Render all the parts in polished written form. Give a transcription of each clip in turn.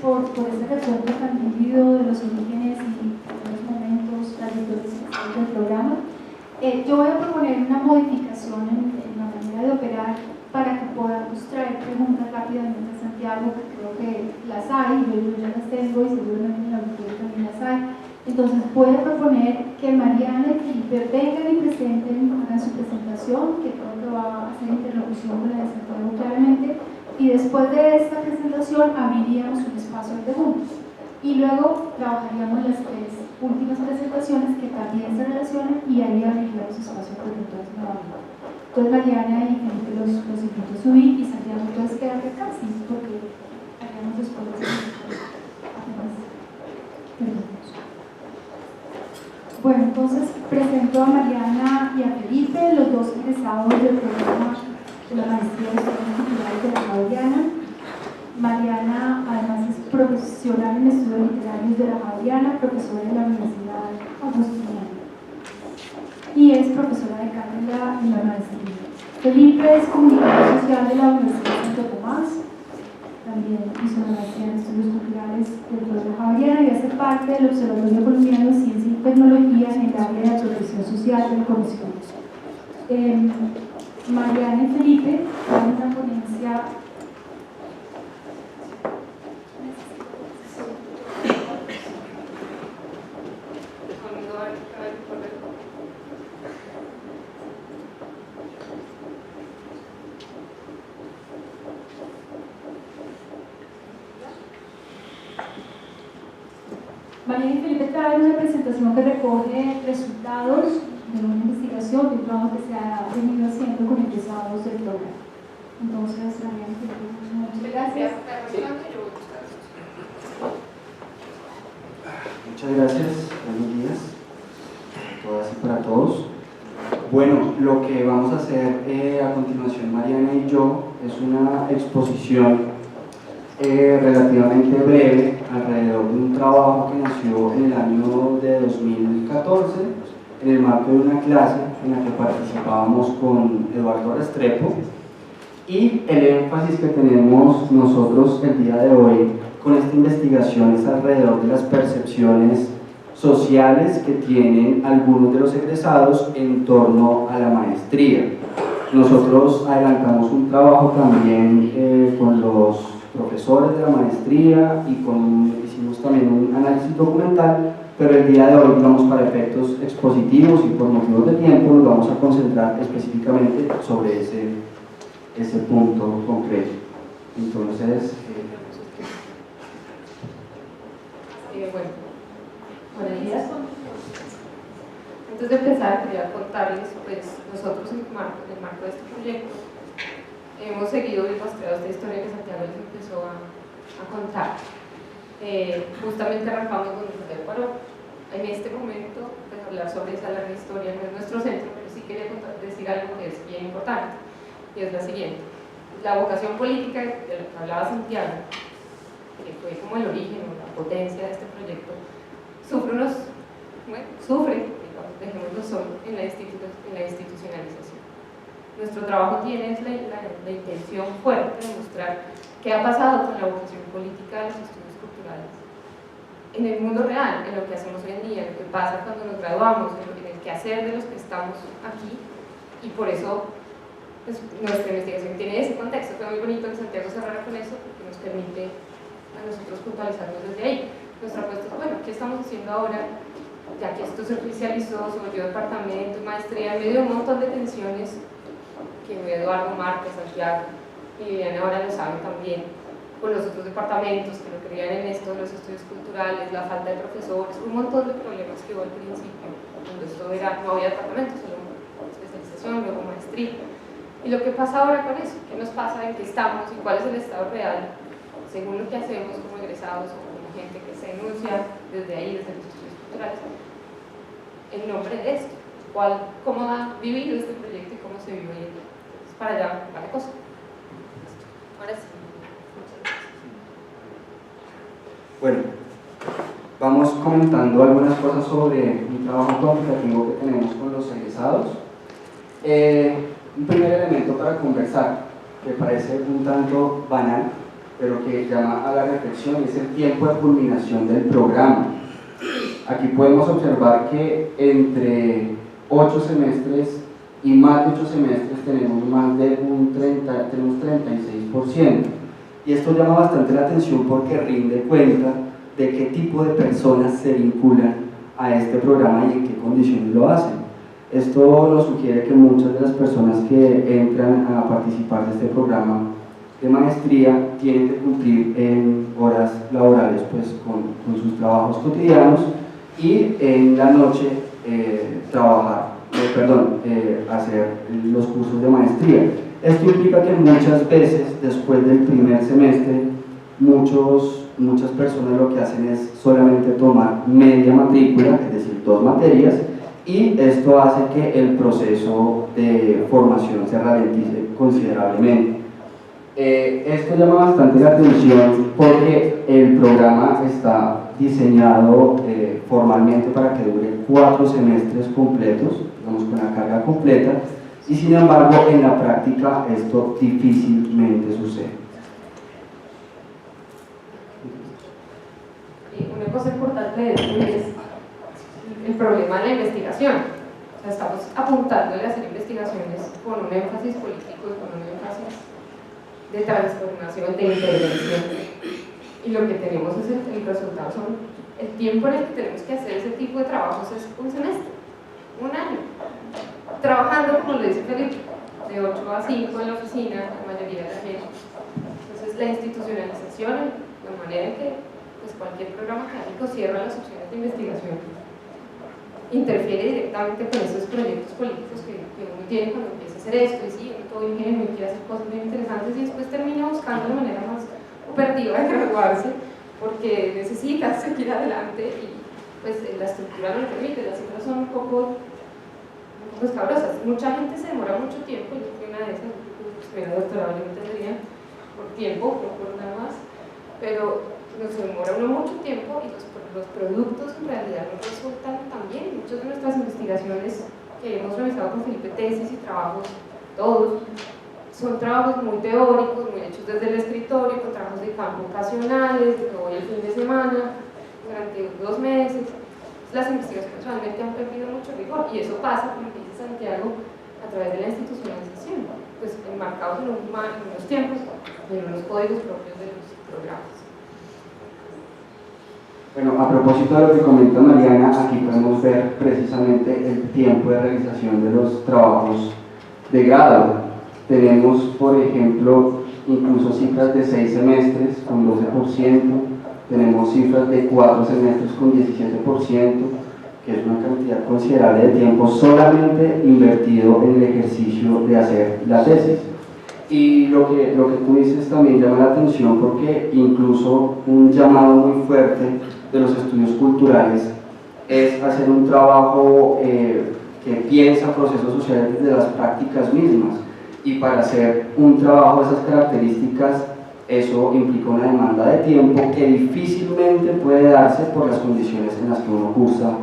por este recuento tan vívido de los orígenes y los momentos, trayectorias del programa. Yo voy a proponer una modificación en la manera de operar para que podamos traer preguntas rápidamente a Santiago, que creo que las hay, yo ya las tengo y seguramente en la auditoría también las hay. Entonces voy a proponer que Mariana y Felipe vengan y presenten, hagan su presentación, que creo que va a hacer interlocución con la de Santiago claramente, y después de esta presentación abriríamos un espacio de preguntas. Y luego trabajaríamos las tres últimas presentaciones que también se relacionan y ahí abriríamos espacio de preguntas nuevamente. Entonces Mariana y Felipe los invito a subir y Santiago, entonces quédate acá, sí, porque haríamos después de Bueno, entonces presento a Mariana y a Felipe, los dos egresados del programa de la Maestría de Estudios Culturales de la Javeriana. Mariana además es profesional en estudios literarios de la Javeriana, profesora de la Universidad Agustiniana y es profesora de cátedra en la maestría. Felipe es comunicador social de la Universidad de Santo Tomás, también hizo la maestría en estudios culturales dentro de la Javeriana y hace parte del Observatorio Colombiano de Ciencia y Tecnología en el área de protección social del conocimiento. Mariana y Felipe dan una ponencia. Mariana y Felipe traen una presentación que recoge resultados de una investigación, de un trabajo que se ha venido haciendo con egresados del programa. Entonces, Mariana y Felipe, muchas gracias. Muchas gracias, buenos días a todas y para todos. Bueno, lo que vamos a hacer a continuación, Mariana y yo, es una exposición relativamente breve alrededor de un trabajo que nació en el año de 2014 en el marco de una clase en la que participábamos con Eduardo Restrepo, y el énfasis que tenemos nosotros el día de hoy con esta investigación es alrededor de las percepciones sociales que tienen algunos de los egresados en torno a la maestría. Nosotros adelantamos un trabajo también con los profesores de la maestría y hicimos también un análisis documental, pero el día de hoy, digamos, para efectos expositivos y por motivos de tiempo, nos vamos a concentrar específicamente sobre ese punto concreto. Entonces, bueno, buenos días. Antes de empezar, quería contarles, pues, nosotros en el marco de este proyecto hemos seguido y rastreado esta historia que Santiago les empezó a contar. Justamente arrancamos donde Santiago paró. En este momento, pues, hablar sobre esa larga historia no es nuestro centro, pero sí quería decir algo que es bien importante, y es la siguiente. La vocación política de la que hablaba Santiago, que fue como el origen o la potencia de este proyecto, sufre, digamos, dejémoslo solo, en la institucionalización. Nuestro trabajo tiene la intención fuerte de mostrar qué ha pasado con la vocación política de los estudios culturales en el mundo real, en lo que hacemos hoy en día, en lo que pasa cuando nos graduamos, en el quehacer de los que estamos aquí, y por eso pues, nuestra investigación tiene ese contexto. Fue muy bonito que Santiago cerrara con eso porque nos permite a nosotros puntualizarnos desde ahí. Nuestra apuesta es, bueno, ¿qué estamos haciendo ahora? Ya que esto se oficializó, se volvió departamento, maestría, en medio de un montón de tensiones que Eduardo, Marta, Santiago y Viviana ahora lo saben también, con los otros departamentos que no creían en esto, los estudios culturales, la falta de profesores, un montón de problemas que hubo al principio, cuando esto era, no había departamento, solo especialización, luego maestría. Y lo que pasa ahora con eso, ¿qué nos pasa? ¿En qué estamos? ¿Y cuál es el estado real? Según lo que hacemos como egresados o como gente que se denuncia desde ahí, desde los estudios culturales, en nombre de esto, cómo ha vivido este proyecto y cómo se vive hoy en día. Para allá va la cosa. Ahora sí. Muchas gracias. bueno, vamos comentando algunas cosas sobre un trabajo cuantitativo que tenemos con los egresados. Un primer elemento para conversar, que parece un tanto banal, pero que llama a la reflexión, es el tiempo de culminación del programa. Aquí podemos observar que entre 8 semestres y más de 8 semestres tenemos más de tenemos 36%. Y esto llama bastante la atención porque rinde cuenta de qué tipo de personas se vinculan a este programa y en qué condiciones lo hacen. Esto nos sugiere que muchas de las personas que entran a participar de este programa de maestría tienen que cumplir en horas laborales pues, con sus trabajos cotidianos y en la noche hacer los cursos de maestría. Esto implica que muchas veces después del primer semestre muchas personas lo que hacen es solamente tomar media matrícula, es decir, 2 materias, y esto hace que el proceso de formación se ralentice considerablemente. Esto llama bastante la atención porque el programa está diseñado formalmente para que dure 4 semestres completos, digamos con la carga completa, y sin embargo en la práctica esto difícilmente sucede. Una cosa importante de esto es el problema de la investigación. O sea, estamos apuntándole a hacer investigaciones con un énfasis político y con un énfasis de transformación, de intervención. Y lo que tenemos es el resultado son el tiempo en el que tenemos que hacer ese tipo de trabajos es un semestre, un año. Trabajando, como lo dice Felipe, de 8 a 5 en la oficina, la mayoría de la gente. Entonces, la institucionalización, la manera en que pues, cualquier programa académico cierra las opciones de investigación, interfiere directamente con esos proyectos políticos que uno tiene cuando empieza a hacer esto, y sí, uno todo ingenuo y quiere hacer cosas bien interesantes y después termina buscando la manera más operativa de graduarse porque necesita seguir adelante y pues la estructura no lo permite, las cifras son un poco escabrosas. Mucha gente se demora mucho tiempo, yo fui una de esas, estudiando doctorado en entendería por tiempo, no por nada más, pero se demora uno mucho tiempo y los productos en realidad no resultan tan bien. Muchas de nuestras investigaciones que hemos realizado con Felipe, tesis y trabajos, todos, son trabajos muy teóricos, muy hechos desde el escritorio, con trabajos de campo ocasionales, de que voy el fin de semana, durante 2 meses. Las investigaciones realmente han perdido mucho rigor y eso pasa, como dice Santiago, a través de la institucionalización, pues enmarcados en unos tiempos, en unos códigos propios de los programas. Bueno, a propósito de lo que comenta Mariana, aquí podemos ver precisamente el tiempo de realización de los trabajos de grado. Tenemos, por ejemplo, incluso cifras de 6 semestres con 12%, tenemos cifras de 4 semestres con 17%, que es una cantidad considerable de tiempo solamente invertido en el ejercicio de hacer la tesis. Y lo que tú dices también llama la atención porque incluso un llamado muy fuerte de los estudios culturales es hacer un trabajo que piensa procesos sociales desde las prácticas mismas, y para hacer un trabajo de esas características eso implica una demanda de tiempo que difícilmente puede darse por las condiciones en las que uno cursa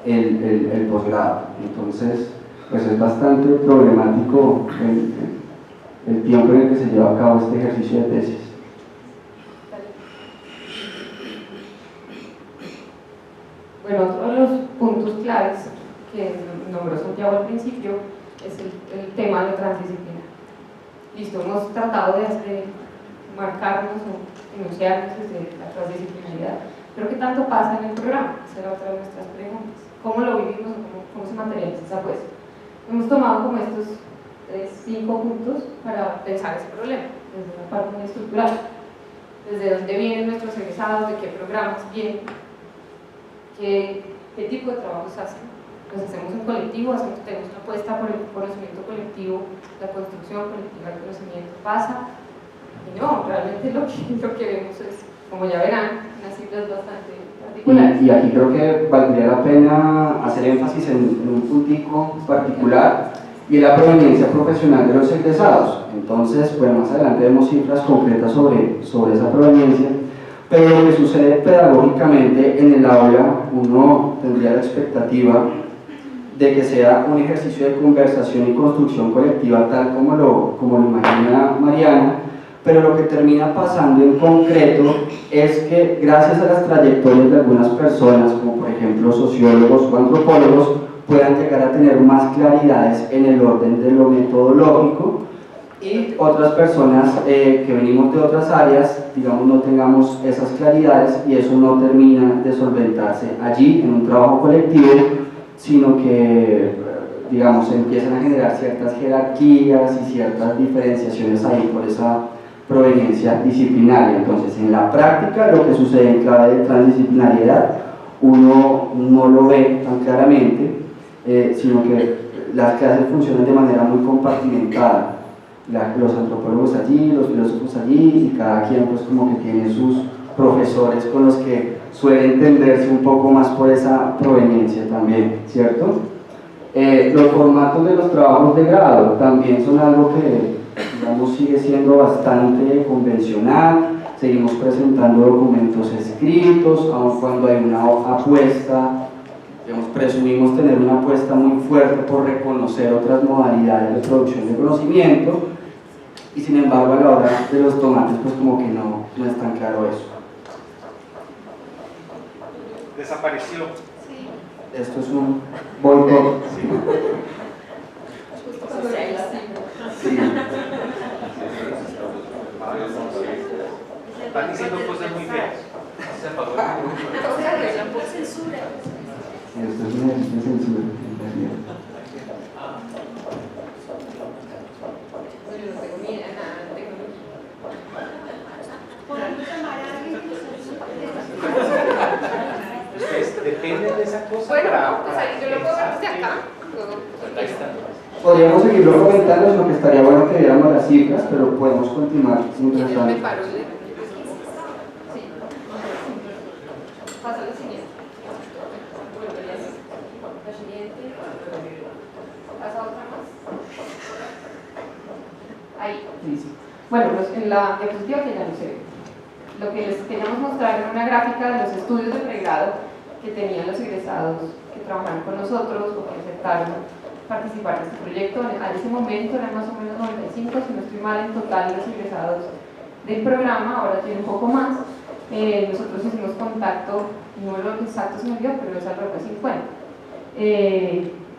el posgrado. Entonces pues es bastante problemático el tiempo en el que se lleva a cabo este ejercicio de tesis. Bueno, otro de los puntos claves que nombró Santiago al principio es el tema de transdisciplina. Listo, hemos tratado de marcarnos o enunciarnos desde la transdisciplinaridad, pero ¿qué tanto pasa en el programa? Esa era otra de nuestras preguntas. ¿Cómo lo vivimos o cómo se materializa esa apuesta? Hemos tomado como estos 5 puntos para pensar ese problema, desde una parte muy estructural, desde dónde vienen nuestros egresados, de qué programas vienen, qué tipo de trabajos hacen. Los hacemos en colectivo, tenemos una apuesta por el conocimiento colectivo, la construcción colectiva del conocimiento pasa, y no, realmente lo que vemos es, como ya verán, unas cifras bastante particulares. Y aquí creo que valdría la pena hacer énfasis en un puntico particular, y la proveniencia profesional de los egresados. Entonces, pues más adelante vemos cifras concretas sobre esa proveniencia, pero lo que sucede pedagógicamente en el aula, uno tendría la expectativa de que sea un ejercicio de conversación y construcción colectiva tal como lo imagina Mariana, pero lo que termina pasando en concreto es que gracias a las trayectorias de algunas personas, como por ejemplo sociólogos o antropólogos, puedan llegar a tener más claridades en el orden de lo metodológico, y otras personas que venimos de otras áreas, digamos, no tengamos esas claridades y eso no termina de solventarse allí en un trabajo colectivo, sino que, digamos, se empiezan a generar ciertas jerarquías y ciertas diferenciaciones ahí por esa proveniencia disciplinaria. Entonces, en la práctica, lo que sucede en clave de transdisciplinariedad, uno no lo ve tan claramente, sino que las clases funcionan de manera muy compartimentada. Los antropólogos allí, los filósofos allí, y cada quien pues como que tiene sus profesores con los que suele entenderse un poco más por esa proveniencia también, ¿cierto? Los formatos de los trabajos de grado también son algo que, digamos, sigue siendo bastante convencional. Seguimos presentando documentos escritos, aun cuando hay una apuesta, digamos, presumimos tener una apuesta muy fuerte por reconocer otras modalidades de producción de conocimiento, y sin embargo a la hora de los tomates pues como que no es tan claro eso. Desapareció. Sí. Esto es un boicot. Sí. Sí. Están diciendo cosas muy feas. Esto es una censura en realidad. Ustedes dependen de esa cosa. Bueno, pues ahí yo lo puedo ver desde acá. Podríamos seguirlo comentando, sino que estaría bueno que viéramos las cifras, pero podemos continuar mientras tanto. Sí. Pasa lo siguiente. La siguiente. Pasa otra más. Ahí. Bueno, en la diapositiva que ya no se ve. Lo que les queríamos mostrar era una gráfica de los estudios de pregrado que tenían los egresados que trabajaron con nosotros o que aceptaron participar de este proyecto. A ese momento eran más o menos 95, si no estoy mal, en total los egresados del programa. Ahora tiene un poco más. Nosotros hicimos contacto, no lo exacto se me olvidó, pero es alrededor de 50.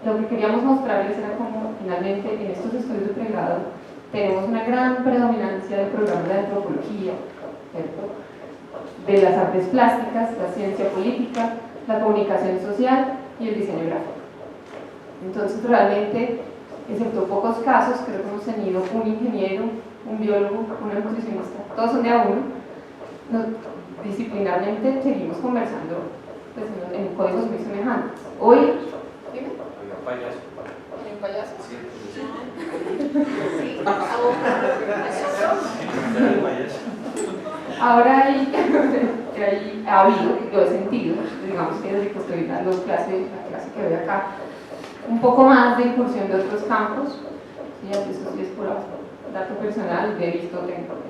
Lo que queríamos mostrarles era cómo finalmente en estos estudios de pregrado tenemos una gran predominancia del programa de antropología, ¿cierto?, de las artes plásticas, la ciencia política, la comunicación social y el diseño gráfico. Entonces realmente, excepto pocos casos, creo que hemos tenido un ingeniero, un biólogo, un nutricionista, todos son de A1. Disciplinarmente seguimos conversando pues, en códigos muy semejantes. Hoy, ¿dime? ¿Hay un payaso? Sí. Ahora ha habido, yo he sentido, digamos que desde que estoy dando la clase que doy acá, un poco más de incursión de otros campos, ¿sí? Eso sí es por dato personal, he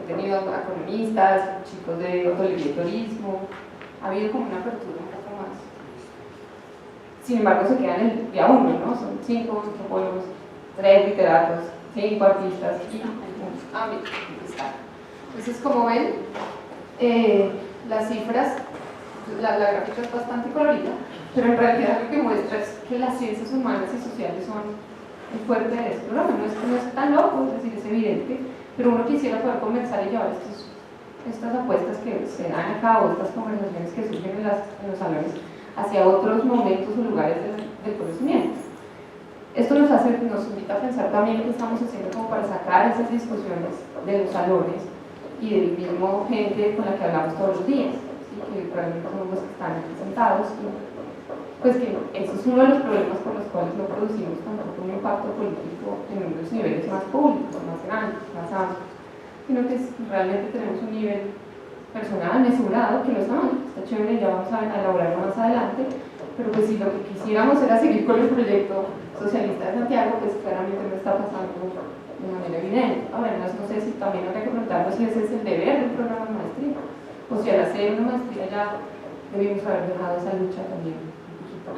tenido economistas, chicos de hotelería y turismo, ha habido como una apertura un poco más. Sin embargo, se quedan en el día uno, ¿no? Son 5 antropólogos, 3 literatos, 5 artistas y entonces, como ven, las cifras, la gráfica es bastante colorida, pero en realidad lo que muestra es que las ciencias humanas y sociales son el fuerte de este programa. No es tan loco, es decir, es evidente, pero uno quisiera poder conversar y llevar estas apuestas que se dan acá o estas conversaciones que surgen en los salones hacia otros momentos o lugares del conocimiento. Esto nos invita a pensar también qué estamos haciendo como para sacar esas discusiones de los salones y del mismo gente con la que hablamos todos los días, ¿sí? Que realmente son los que están aquí sentados, y pues que eso es uno de los problemas por los cuales no producimos tampoco un impacto político en unos niveles más públicos, más grandes, más amplios, sino que realmente tenemos un nivel personal, mesurado, que no está mal, está chévere, ya vamos a elaborarlo más adelante, pero pues si lo que quisiéramos era seguir con el proyecto socialista de Santiago, pues claramente no está pasando de manera evidente. Ahora, no sé si también habría que preguntarnos si ese es el deber del programa de maestría, o si al hacer una maestría ya debimos haber dejado esa lucha también un poquito,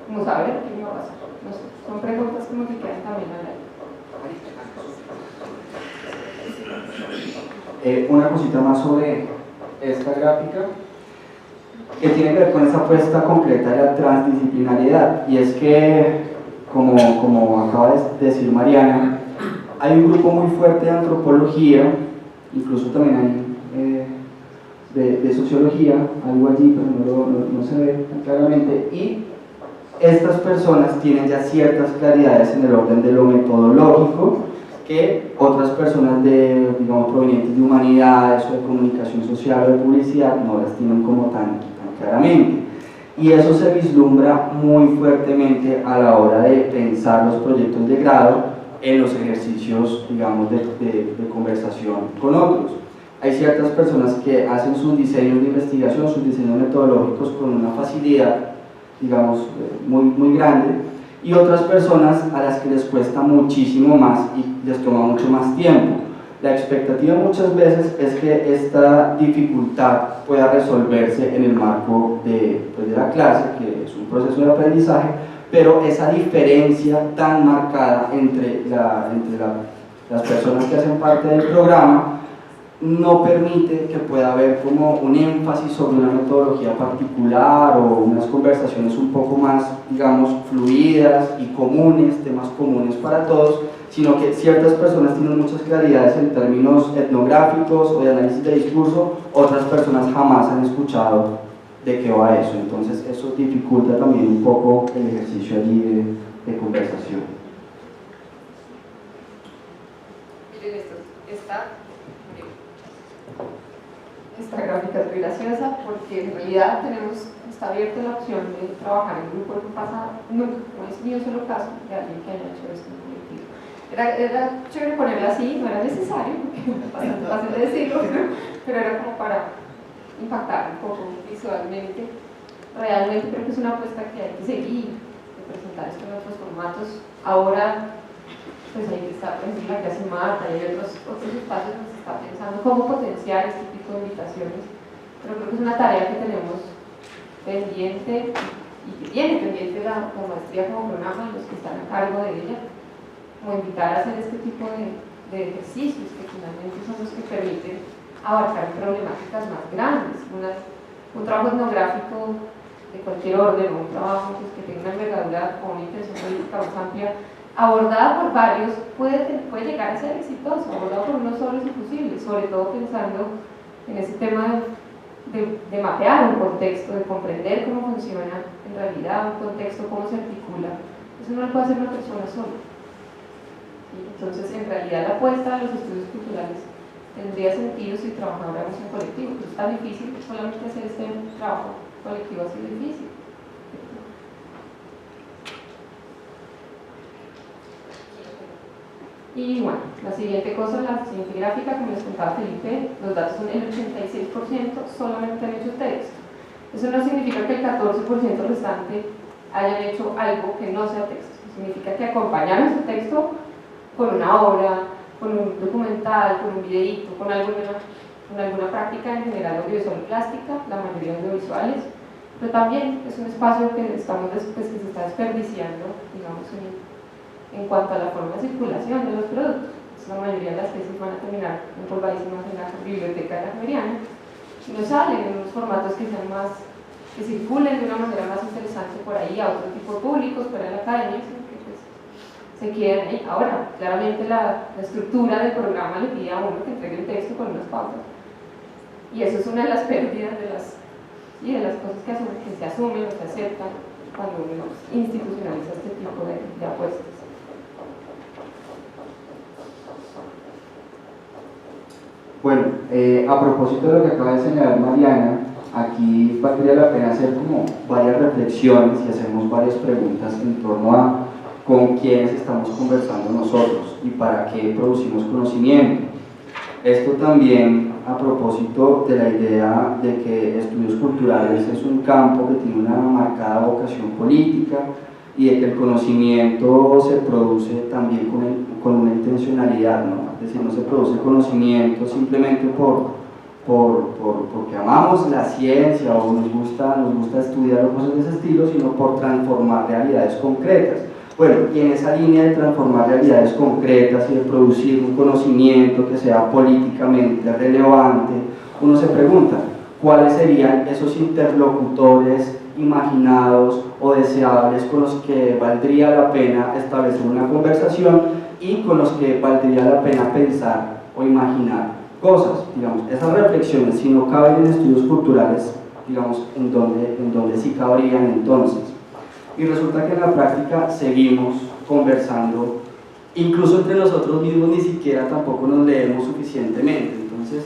como saber qué iba a pasar. No sé, son preguntas como que quedan también al aire. Una cosita más sobre esta gráfica, que tiene que ver con esa apuesta concreta de la transdisciplinariedad, y es que, como acaba de decir Mariana, hay un grupo muy fuerte de antropología, incluso también hay de sociología, algo allí, pero no se ve tan claramente, y estas personas tienen ya ciertas claridades en el orden de lo metodológico que otras personas digamos, provenientes de humanidades o de comunicación social o de publicidad no las tienen como tan claramente. Y eso se vislumbra muy fuertemente a la hora de pensar los proyectos de grado en los ejercicios, digamos, de conversación con otros. Hay ciertas personas que hacen sus diseños de investigación, sus diseños metodológicos con una facilidad, digamos, muy grande, y otras personas a las que les cuesta muchísimo más y les toma mucho más tiempo. La expectativa muchas veces es que esta dificultad pueda resolverse en el marco de la clase, que es un proceso de aprendizaje, pero esa diferencia tan marcada entre las personas que hacen parte del programa no permite que pueda haber como un énfasis sobre una metodología particular o unas conversaciones un poco más, digamos, fluidas y comunes, temas comunes para todos, sino que ciertas personas tienen muchas claridades en términos etnográficos o de análisis de discurso, otras personas jamás han escuchado de qué va eso, entonces eso dificulta también un poco el ejercicio allí de conversación. Miren esta gráfica es muy graciosa porque en realidad está abierta la opción de trabajar en grupo. No pasa nunca, no es ni un solo caso de alguien que haya hecho esto en colectivo. Era chévere ponerla así, no era necesario, porque es bastante fácil de decirlo, pero era como para impactar un poco visualmente. Realmente creo que es una apuesta que hay que seguir, de presentar esto en otros formatos. Ahora, pues ahí está, por ejemplo, la que hace Marta, y hay otros espacios donde se está pensando cómo potenciar este tipo de invitaciones, pero creo que es una tarea que tenemos pendiente y que tiene pendiente la maestría como programa y los que están a cargo de ella, como invitar a hacer este tipo de ejercicios que finalmente son los que permiten abarcar problemáticas más grandes. Un trabajo etnográfico de cualquier orden o un trabajo pues, que tenga una envergadura o una intención política más amplia, abordada por varios, puede llegar a ser exitoso. Abordado por uno solo es imposible, sobre todo pensando en ese tema de mapear un contexto, de comprender cómo funciona en realidad un contexto, cómo se articula. Eso no lo puede hacer una persona sola. ¿Sí? Entonces, en realidad la apuesta a los estudios culturales tendría sentido si trabajáramos en colectivo, pero es tan difícil, solamente hacer este trabajo colectivo ha sido difícil. Y bueno, la siguiente gráfica, como les contaba Felipe, los datos son el 86% solamente han hecho texto. Eso no significa que el 14% restante hayan hecho algo que no sea texto. Significa que acompañaron su texto con una obra, con un documental, con un videíto, con alguna práctica en general audiovisual y plástica, la mayoría audiovisuales, pero también es un espacio que se está desperdiciando, digamos, en cuanto a la forma de circulación de los productos. La mayoría de las tesis van a terminar empolvadísimas en la biblioteca de la Javeriana y no salen en unos formatos que circulen de una manera más interesante por ahí a otro tipo de públicos, fuera de la academia, sino que pues, se quedan ahí. Ahora, claramente la estructura del programa le pide a uno que entregue el texto con unas pautas, y eso es una de las pérdidas de las cosas que se asumen o se aceptan cuando uno institucionaliza este tipo de apuestas. Bueno, a propósito de lo que acaba de señalar Mariana, aquí valdría la pena hacer como varias reflexiones y hacemos varias preguntas en torno a con quiénes estamos conversando nosotros y para qué producimos conocimiento. Esto también a propósito de la idea de que estudios culturales es un campo que tiene una marcada vocación política y de que el conocimiento se produce también con una intencionalidad, ¿no? Es decir, no se produce conocimiento simplemente porque amamos la ciencia o nos gusta estudiar o cosas de ese estilo, sino por transformar realidades concretas. Bueno, y en esa línea de transformar realidades concretas y de producir un conocimiento que sea políticamente relevante, uno se pregunta, ¿cuáles serían esos interlocutores imaginados o deseables con los que valdría la pena establecer una conversación y con los que valdría la pena pensar o imaginar cosas? Digamos, esas reflexiones, si no caben en estudios culturales, digamos, en donde sí cabrían entonces. Y resulta que en la práctica seguimos conversando, incluso entre nosotros mismos ni siquiera tampoco nos leemos suficientemente. Entonces,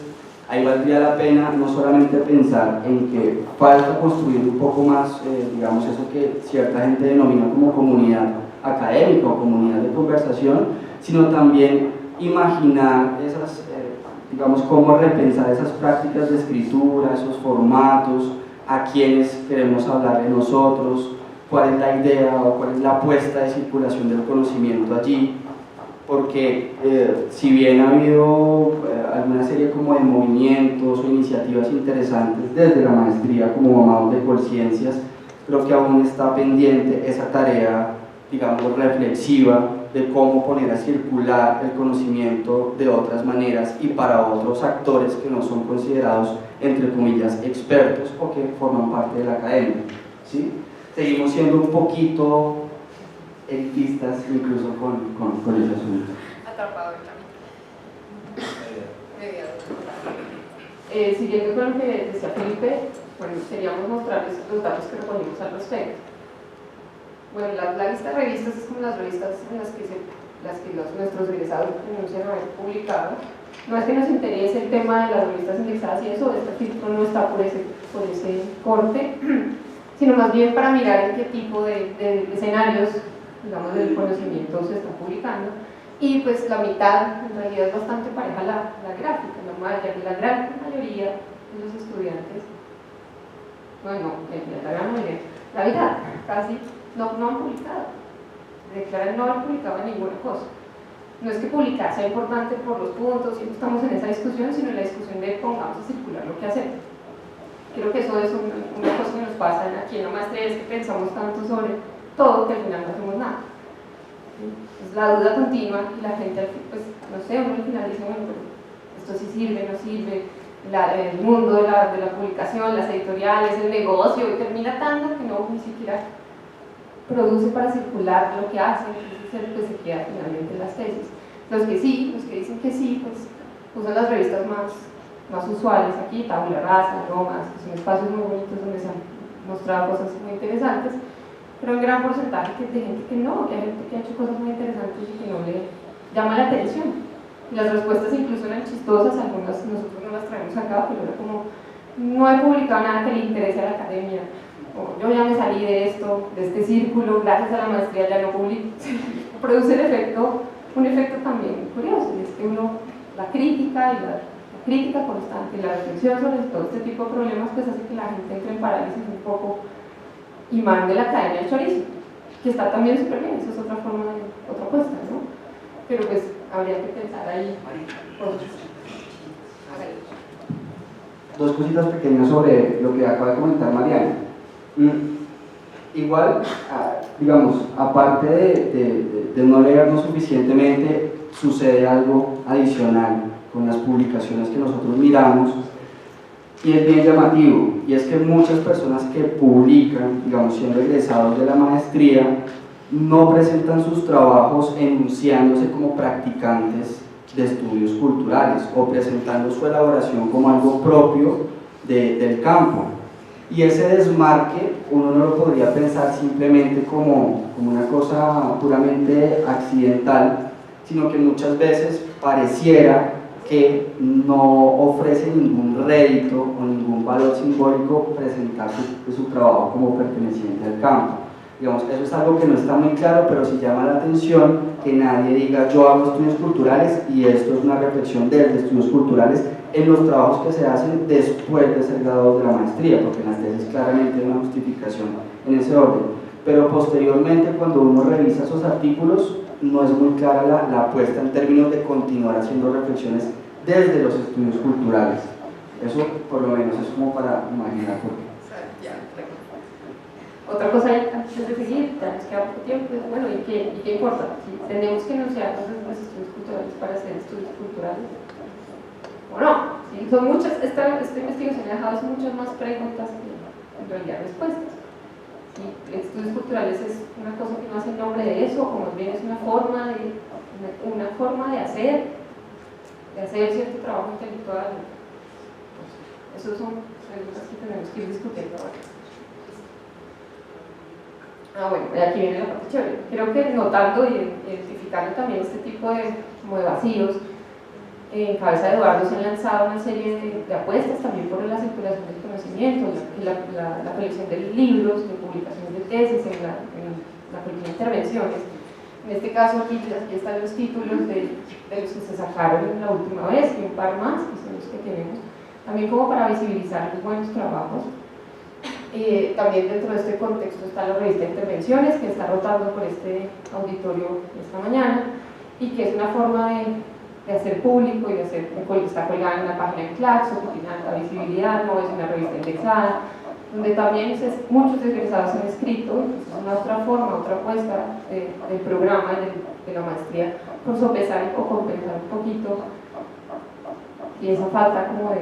ahí valdría la pena no solamente pensar en que falta construir un poco más, digamos, eso que cierta gente denomina como comunidad académica o comunidad de conversación, sino también imaginar esas, digamos, cómo repensar esas prácticas de escritura, esos formatos, a quienes queremos hablar de nosotros, cuál es la idea o cuál es la apuesta de circulación del conocimiento allí, porque si bien ha habido alguna serie como de movimientos o iniciativas interesantes desde la maestría como Mamados de Conciencias, creo que aún está pendiente esa tarea, digamos, reflexiva de cómo poner a circular el conocimiento de otras maneras y para otros actores que no son considerados, entre comillas, expertos o que forman parte de la academia, ¿sí? Seguimos siendo un poquito elitistas incluso con ese asunto. Atrapado en la siguiendo con lo que decía Felipe, bueno, queríamos mostrarles los datos que reponimos al respecto. Bueno, la lista de revistas es como las revistas en las que nuestros egresados denuncian haber publicado. No es que nos interese el tema de las revistas indexadas y eso, este filtro no está por ese corte, sino más bien para mirar en qué tipo de escenarios, digamos, del conocimiento se está publicando. Y pues la mitad, en realidad, es bastante pareja la gráfica, la gran mayoría de los estudiantes, bueno, la gran mayoría, la mitad, casi, no han publicado, declaran no haber publicado ninguna cosa. No es que publicar sea importante por los puntos, siempre estamos en esa discusión, sino en la discusión de pongamos a circular lo que hacemos. Creo que eso es una cosa que nos pasa aquí en la maestría, es que pensamos tanto sobre todo que al final no hacemos nada. Es la duda continua y la gente, pues, no sé, uno al final dice, bueno, pero esto sí sirve, no sirve, el mundo de la publicación, las editoriales, el negocio, y termina tanto que no ni siquiera produce para circular lo que hacen, entonces pues se queda finalmente en las tesis. Los que dicen que sí, pues usan las revistas más usuales aquí, Tabula Rasa, Lomas, que son espacios muy bonitos donde se han mostrado cosas muy interesantes, pero un gran porcentaje de gente que no, que hay gente que ha hecho cosas muy interesantes y que no le llama la atención. Y las respuestas incluso eran chistosas, algunas nosotros no las traemos acá, pero era como, no he publicado nada que le interese a la academia, o yo ya me salí de esto, de este círculo, gracias a la maestría ya no publico. Produce un efecto también curioso, y es que la crítica y la crítica constante y la reflexión sobre todo este tipo de problemas pues hace que la gente entre en parálisis un poco y mande la academia al chorizo, que está también súper bien, eso es otra forma de otra apuesta, ¿no? Pero pues habría que pensar ahí Dos cositas pequeñas sobre lo que acaba de comentar Mariana. Igual, digamos, aparte de no leernos suficientemente, sucede algo adicional con las publicaciones que nosotros miramos y es bien llamativo, y es que muchas personas que publican, digamos, siendo egresados de la maestría, no presentan sus trabajos enunciándose como practicantes de estudios culturales o presentando su elaboración como algo propio del campo. Y ese desmarque uno no lo podría pensar simplemente como una cosa puramente accidental, sino que muchas veces pareciera que no ofrece ningún rédito o ningún valor simbólico presentar su trabajo como perteneciente al campo. Digamos, eso es algo que no está muy claro, pero sí llama la atención que nadie diga yo hago estudios culturales y esto es una reflexión de estudios culturales en los trabajos que se hacen después de ser graduados de la maestría, porque en las tesis claramente hay una justificación en ese orden. Pero posteriormente, cuando uno revisa esos artículos, no es muy clara la apuesta en términos de continuar haciendo reflexiones desde los estudios culturales. Eso por lo menos es como para imaginar por qué. Otra cosa antes de seguir, ya nos queda poco tiempo, pues, bueno, ¿y qué importa? Si tenemos que enunciarnos desde los estudios culturales para hacer estudios culturales, o no. ¿Sí? Son muchas, esta investigación ha dejado muchas más preguntas que en realidad respuestas. ¿Sí? Estudios culturales es una cosa que no hace el nombre de eso, o más bien es una forma de hacer cierto trabajo intelectual. Esas son preguntas que tenemos que ir discutiendo ahora. Bueno, aquí viene la parte chévere. Creo que notando y identificando también este tipo de vacíos, en cabeza de Eduardo se han lanzado una serie de apuestas también por la circulación del conocimiento, la colección de libros, de publicaciones de tesis, en la colección de intervenciones. En este caso aquí están los títulos de los que se sacaron la última vez y un par más, que son los que tenemos, también como para visibilizar los buenos trabajos. También dentro de este contexto está la revista Intervenciones, que está rotando por este auditorio esta mañana y que es una forma de hacer público y de hacer, está colgada en una página de Claxo, que tiene alta visibilidad, no es una revista indexada, donde también muchos egresados han escrito, es una otra forma, otra apuesta del programa de la maestría, por sopesar o compensar un poquito y esa falta como de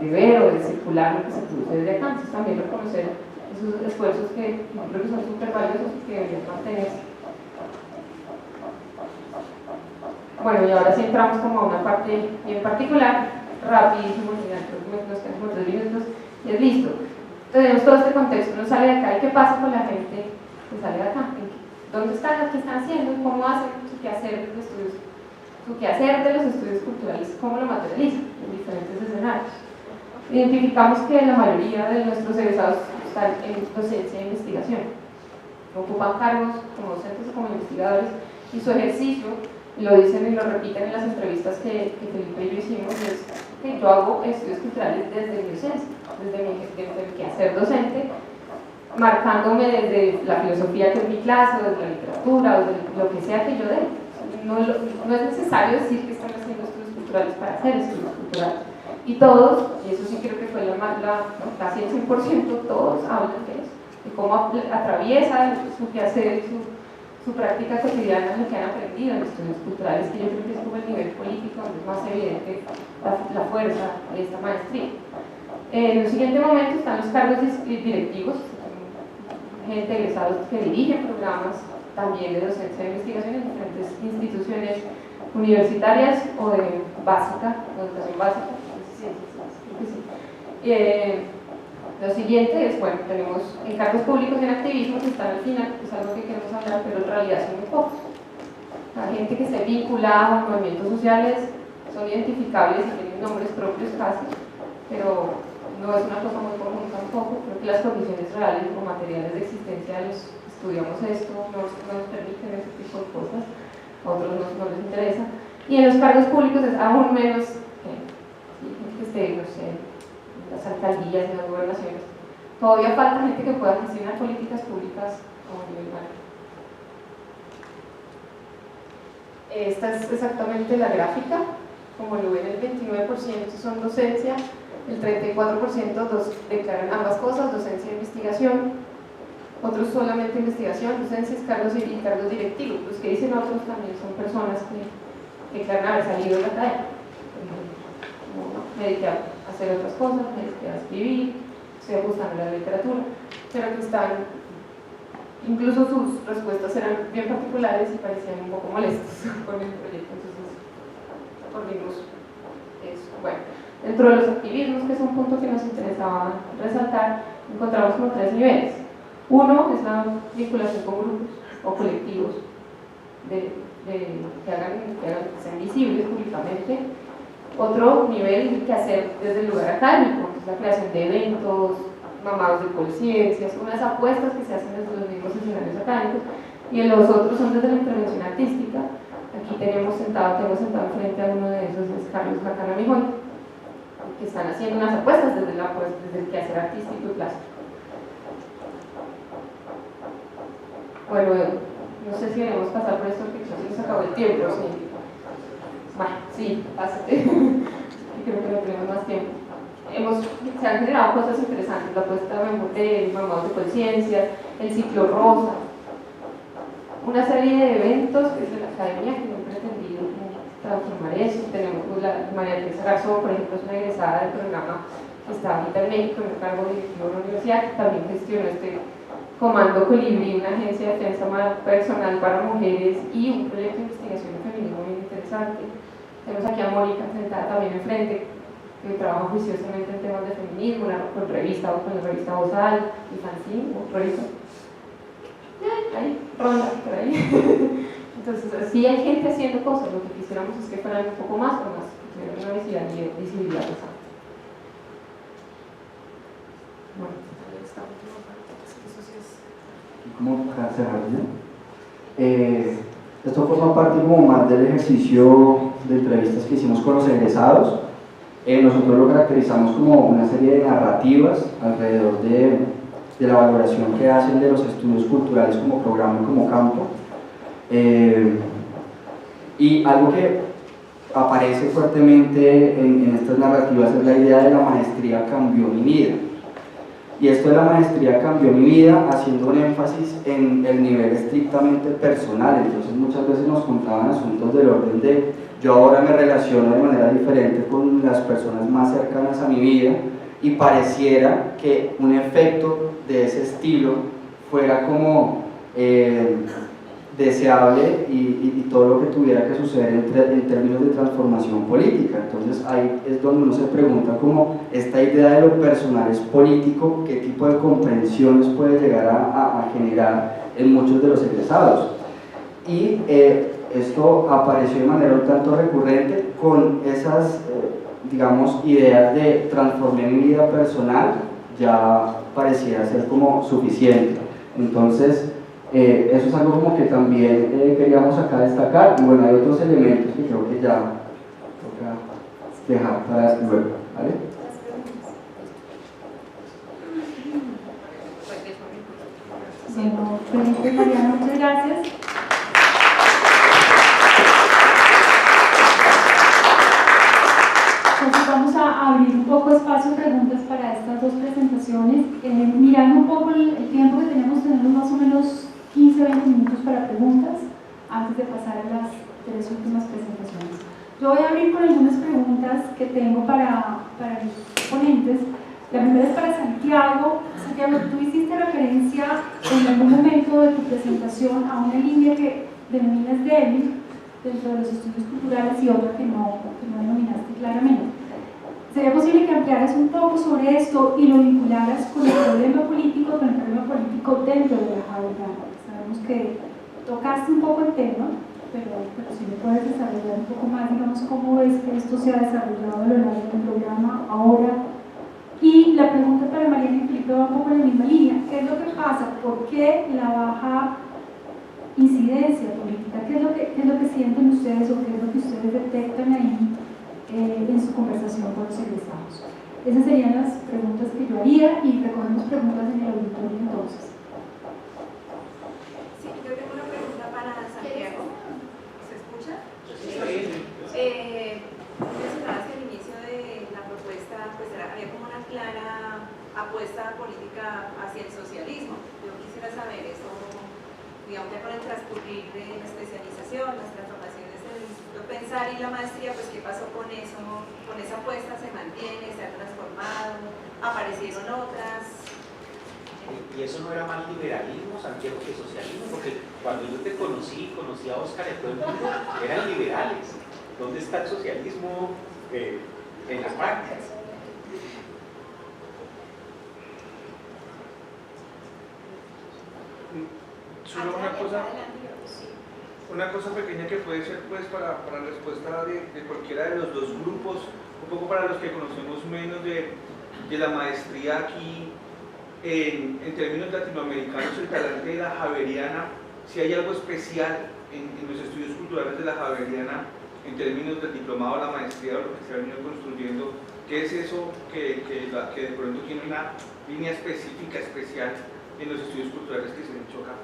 ver o de circular lo que se produce desde acá. Entonces también reconocer esos esfuerzos que yo creo que son súper valiosos y que deberían mantenerse. Bueno, y ahora sí entramos como a una parte bien particular, rapidísimo, creo que nos quedan como 3 minutos y es listo. Tenemos todo este contexto, uno sale de acá y qué pasa con la gente que sale de acá, dónde están, qué están haciendo, cómo hacen su quehacer de los estudios culturales, cómo lo materializan en diferentes escenarios. Identificamos que la mayoría de nuestros egresados están en docencia e investigación, ocupan cargos como docentes o como investigadores y su ejercicio, lo dicen y lo repiten en las entrevistas que Felipe y yo hicimos, es que yo hago estudios culturales desde mi docencia, desde mi quehacer docente, marcándome desde la filosofía que es mi clase, o desde la literatura, o desde lo que sea que yo dé. No es necesario decir que están haciendo estudios culturales para hacer estudios culturales. Y todos, y eso sí creo que fue casi el 100%, todos hablan de eso, de cómo atraviesa su quehacer y su práctica cotidiana lo que han aprendido en estudios culturales, que yo creo que es como el nivel político donde es más evidente la fuerza de esta maestría. En el siguiente momento están los cargos directivos, gente egresados que dirigen programas también de docencia de investigación en diferentes instituciones universitarias o de básica, educación básica, creo que sí. Lo siguiente es, bueno, tenemos en cargos públicos y en activismo que están al final, que es algo que queremos hablar, pero en realidad son muy pocos. La gente que esté vinculada a movimientos sociales son identificables y tienen nombres propios casi, pero no es una cosa muy común tampoco. Creo que las condiciones reales o materiales de existencia de los que estudiamos esto no nos permiten ese tipo de cosas, a otros no les interesa. Y en los cargos públicos es aún menos que esté, no sé, en las alcaldías, en las gobernaciones. Todavía falta gente que pueda gestionar políticas públicas a un nivel mayor. Esta es exactamente la gráfica. Como lo ven, el 29% son docencia, el 34% declaran ambas cosas, docencia e investigación, otros solamente investigación, docencias, cargos y cargos directivos. Los que dicen otros también son personas que declaran haber salido de la academia. Me dediqué a hacer otras cosas, me dediqué a escribir, estoy ajustando la literatura, pero que están, incluso sus respuestas eran bien particulares y parecían un poco molestos con el proyecto, entonces volvimos eso. Bueno, dentro de los activismos, que es un punto que nos interesaba resaltar, encontramos como 3 niveles. Uno es la vinculación con grupos o colectivos que sean visibles públicamente. Otro nivel es el quehacer desde el lugar académico, que es la creación de eventos, mamados de conciencias, unas apuestas que se hacen desde los mismos escenarios académicos, y los otros son desde la intervención artística. Aquí tenemos sentado frente a uno de esos, es Carlos Jacana Mijoy, que están haciendo unas apuestas desde el quehacer artístico y plástico. Bueno, no sé si debemos pasar por esto porque ya se nos acabó el tiempo. Sí. Bueno, sí, pásate. Creo que no tenemos más tiempo. se han generado cosas interesantes, la puesta de memoria de conciencia, el ciclo rosa, una serie de eventos desde la academia que no han pretendido transformar eso. Tenemos la María Teresa Garzón, por ejemplo, es una egresada del programa que está ahorita en México en el cargo directivo de la universidad, que también gestiona este Comando Colibrí, una agencia de defensa personal para mujeres y un proyecto de investigación de feminismo muy interesante. Tenemos aquí a Mónica sentada también enfrente, que trabaja juiciosamente en temas de feminismo, con la revista Bozal y Fanzine, o revista. Ahí, ronda por ahí. Entonces, sí hay gente haciendo cosas, lo que quisiéramos es que fueran un poco más, o más, que tuvieran una visibilidad pesada. Bueno, esta última parte, eso sí es. ¿Cómo cerrar ya? Esto forma parte como más del ejercicio de entrevistas que hicimos con los egresados. Nosotros lo caracterizamos como una serie de narrativas alrededor de la valoración que hacen de los estudios culturales como programa y como campo. Y algo que aparece fuertemente en estas narrativas es la idea de la maestría cambió mi vida. Y esto de la maestría cambió mi vida haciendo un énfasis en el nivel estrictamente personal. Entonces muchas veces nos contaban asuntos del orden de yo ahora me relaciono de manera diferente con las personas más cercanas a mi vida y pareciera que un efecto de ese estilo fuera como deseable y todo lo que tuviera que suceder en términos de transformación política. Entonces ahí es donde uno se pregunta cómo esta idea de lo personal es político, qué tipo de comprensiones puede llegar a generar en muchos de los egresados. Y esto apareció de manera un tanto recurrente con esas, digamos, ideas de transformar mi vida personal, ya pareciera ser como suficiente. Entonces, eso es algo como que también queríamos acá destacar, y bueno, hay otros elementos que creo que ya toca dejar para luego, ¿vale? Bueno, Felipe, Mariana, muchas gracias. Entonces vamos a abrir un poco espacio de preguntas para estas dos presentaciones. Mirando un poco el tiempo que tenemos más o menos 15-20 minutos para preguntas antes de pasar a las tres últimas presentaciones. Yo voy a abrir con algunas preguntas que tengo para los ponentes. La primera es para Santiago. Santiago, tú hiciste referencia en algún momento de tu presentación a una línea que denominas débil dentro de los estudios culturales y otra que no denominaste claramente. ¿Sería posible que ampliaras un poco sobre esto y lo vincularas con el problema político dentro de la Javeriana? Sabemos que tocaste un poco el tema, pero si me puedes desarrollar un poco más, digamos, cómo ves que esto se ha desarrollado a lo largo del programa ahora. Y la pregunta para Mariana y Felipe va un poco en la misma línea. ¿Qué es lo que pasa? ¿Por qué la baja incidencia política? ¿Qué es lo que sienten ustedes o qué es lo que ustedes detectan ahí en su conversación con los egresados? Esas serían las preguntas que yo haría y recogemos preguntas en el auditorio entonces. Sí, yo tengo una pregunta para Santiago. ¿Se escucha? Sí. Mencionabas que al inicio de la propuesta pues había como una clara apuesta política hacia el socialismo. Yo quisiera saber eso, digamos, con el transcurrir de la especialización, las transformaciones del Instituto Pensar y la maestría, pues qué pasó con eso, con esa apuesta, se mantiene, se ha transformado, aparecieron otras. Y eso no era más liberalismo, Santiago, que socialismo, porque cuando yo te conocí a Óscar y todo el mundo, eran liberales. ¿Dónde está el socialismo en las prácticas? Solo una cosa pequeña que puede ser pues para la respuesta de cualquiera de los dos grupos, un poco para los que conocemos menos de la maestría aquí, en términos latinoamericanos, el talante de la Javeriana, si hay algo especial en los estudios culturales de la Javeriana, en términos del diplomado, la maestría o lo que se ha venido construyendo, ¿qué es eso que de pronto tiene una línea específica, especial en los estudios culturales que se han hecho acá?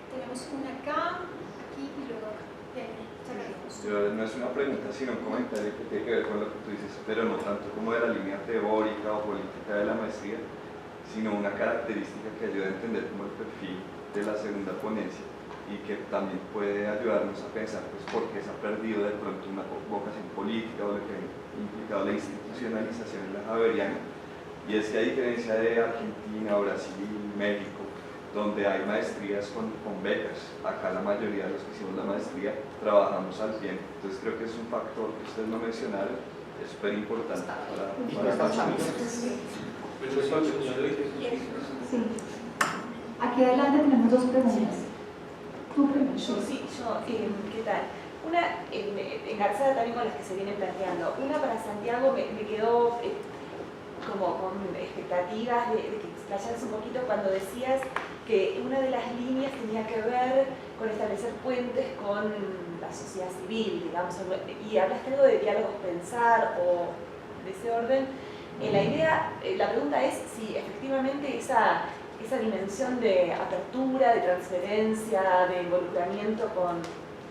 Tenemos una acá, aquí y luego acá. No es una pregunta, sino un comentario que tiene que ver con lo que tú dices, pero no tanto como de la línea teórica o política de la maestría, sino una característica que ayuda a entender como el perfil de la segunda ponencia y que también puede ayudarnos a pensar pues, por qué se ha perdido de pronto una vocación política o lo que ha implicado la institucionalización en la javeriana. Y es que a diferencia de Argentina, Brasil, México, donde hay maestrías con becas, acá la mayoría de los que hicimos la maestría trabajamos al tiempo. Entonces creo que es un factor que ustedes no mencionaron, es súper importante para Sí. Aquí adelante tenemos dos preguntas. Tú primero. ¿Qué tal? Una, engarzada también con las que se vienen planteando. Una para Santiago me quedó como con expectativas de que explayaras un poquito cuando decías que una de las líneas tenía que ver con establecer puentes con la sociedad civil, digamos, y hablaste algo de diálogos pensar o de ese orden. La pregunta es si efectivamente esa dimensión de apertura, de transferencia, de involucramiento con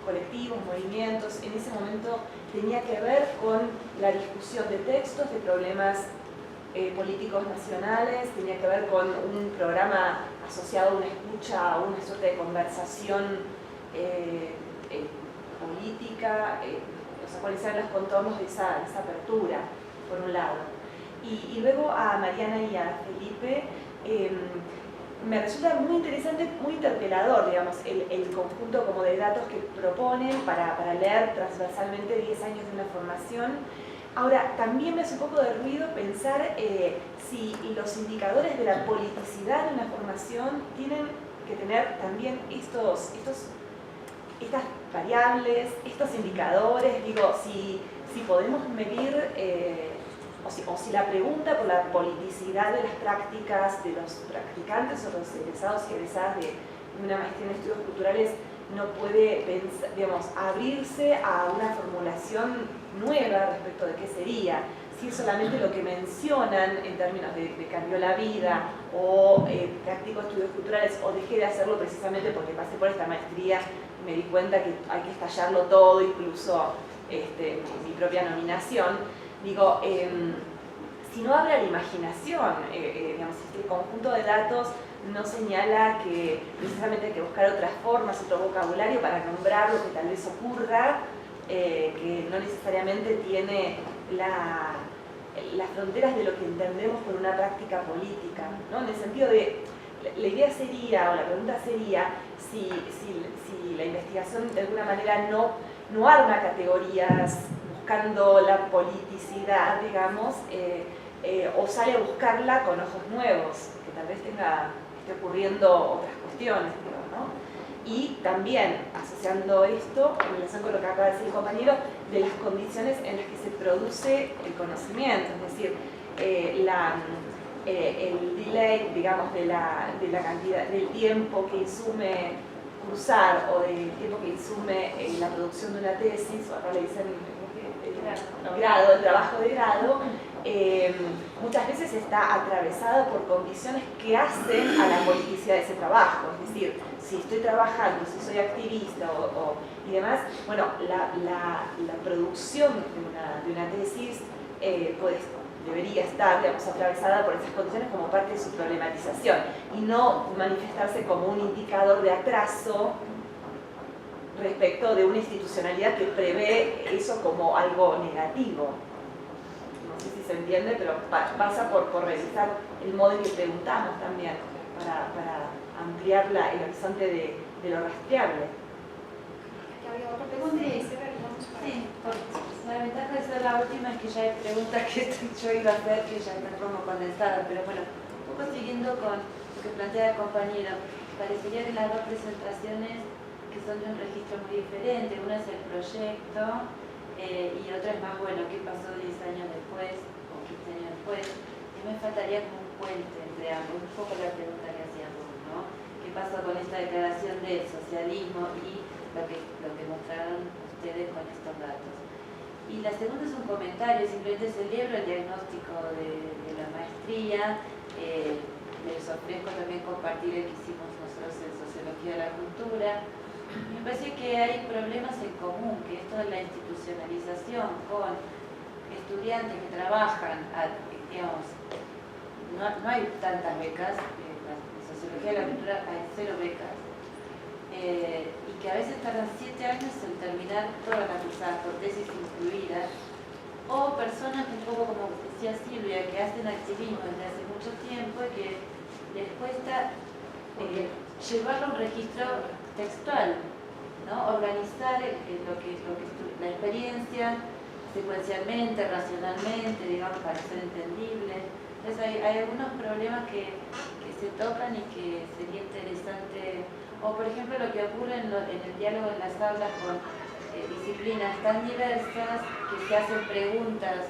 colectivos, movimientos, en ese momento tenía que ver con la discusión de textos, de problemas políticos nacionales, tenía que ver con un programa asociado a una escucha, a una suerte de conversación política, o sea, cuáles eran los contornos de esa apertura, por un lado. Y luego a Mariana y a Felipe, me resulta muy interesante, muy interpelador, digamos, el conjunto como de datos que proponen para leer transversalmente 10 años de una formación. Ahora, también me hace un poco de ruido pensar si los indicadores de la politicidad de una formación tienen que tener también estas variables, estos indicadores, digo, si podemos medir, o si la pregunta por la politicidad de las prácticas de los practicantes o los egresados y egresadas de una maestría en estudios culturales no puede pensar, digamos, abrirse a una formulación nueva respecto de qué sería, si es solamente lo que mencionan en términos de cambió la vida o practico estudios culturales o dejé de hacerlo precisamente porque pasé por esta maestría y me di cuenta que hay que estallarlo todo, incluso mi propia nominación. Digo, si no abre a la imaginación, digamos, este conjunto de datos no señala que precisamente hay que buscar otras formas, otro vocabulario para nombrar lo que tal vez ocurra, que no necesariamente tiene las fronteras de lo que entendemos por una práctica política, ¿no? En el sentido de, la idea sería, o la pregunta sería, si la investigación de alguna manera no arma categorías buscando la politicidad, digamos, o sale a buscarla con ojos nuevos, que tal vez esté ocurriendo otras cuestiones, digo, ¿no? Y también, asociando esto, en relación con lo que acaba de decir el compañero, de las condiciones en las que se produce el conocimiento, es decir, el delay, digamos, de la cantidad, del tiempo que insume cursar o del tiempo que insume la producción de una tesis, o acá le dicen el trabajo de grado, muchas veces está atravesado por condiciones que hacen a la politicidad de ese trabajo. Es decir, si estoy trabajando, si soy activista y demás, bueno, la producción de una tesis debería estar, digamos, atravesada por esas condiciones como parte de su problematización y no manifestarse como un indicador de atraso respecto de una institucionalidad que prevé eso como algo negativo. No sé si se entiende, pero pasa por revisar el modo en que preguntamos también para ampliar el horizonte de lo rastreable. Aquí había otra pregunta. Sí, la ventaja de ser la última es que ya hay preguntas que yo iba a hacer que ya están como condensadas, pero bueno, un poco siguiendo con lo que plantea el compañero, parecería que las dos presentaciones que son de un registro muy diferente, una es el proyecto y otra es más, bueno, qué pasó 10 años después o 15 años después, y me faltaría como un puente entre ambos, un poco la pregunta que hacíamos, ¿no? ¿Qué pasó con esta declaración del socialismo y lo que mostraron ustedes con estos datos? Y la segunda es un comentario, simplemente es el libro, el diagnóstico de la maestría. Les ofrezco también compartir el que hicimos nosotros en Sociología de la Cultura, Me parece que hay problemas en común, que esto de la institucionalización con estudiantes que trabajan, digamos, no hay tantas becas, en Sociología de la Cultura hay 0 becas, y que a veces tardan 7 años en terminar todas las cursadas, por tesis incluidas, o personas que un poco como decía Silvia, que hacen activismo desde hace mucho tiempo y que les cuesta llevarlo a un registro textual, ¿no? Organizar la experiencia secuencialmente, racionalmente, digamos, para ser entendible. Entonces hay algunos problemas que se tocan y que sería interesante, o por ejemplo lo que ocurre en el diálogo en las aulas con disciplinas tan diversas que se hacen preguntas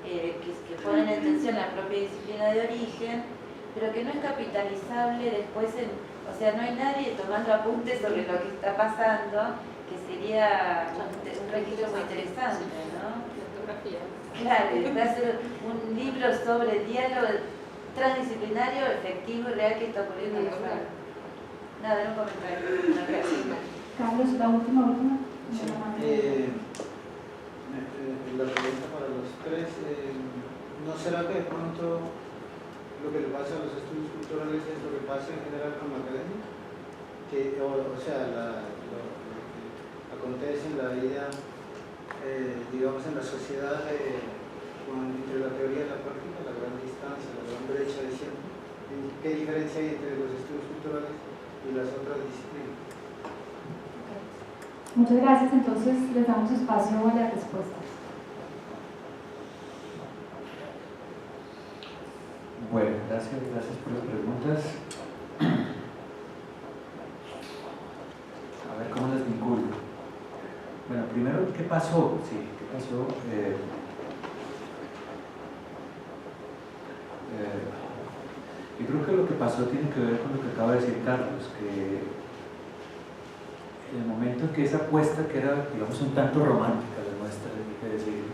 que ponen en tensión la propia disciplina de origen, pero que no es capitalizable después o sea, no hay nadie tomando apuntes sobre lo que está pasando, que sería un registro muy interesante, ¿no? Claro, y hacer un libro sobre el diálogo transdisciplinario, efectivo y real que está ocurriendo en la escuela. Nada, era un comentario, una reacción. Carlos, la última. Sí, la pregunta para los tres, ¿no será que de pronto lo que le pasa a los estudios culturales es lo que pasa en general con la academia? Que, o sea, lo que acontece en la vida, digamos, en la sociedad, entre la teoría y la práctica, la gran distancia, la gran brecha de siempre. ¿Qué diferencia hay entre los estudios culturales y las otras disciplinas? Muchas gracias, entonces les damos espacio a las respuestas. Bueno, gracias por las preguntas. A ver cómo las vinculo. Bueno, primero, ¿qué pasó? Sí, ¿qué pasó? Yo creo que lo que pasó tiene que ver con lo que acaba de decir Carlos, que en el momento en que esa apuesta, que era, digamos, un tanto romántica la nuestra, hay que decir,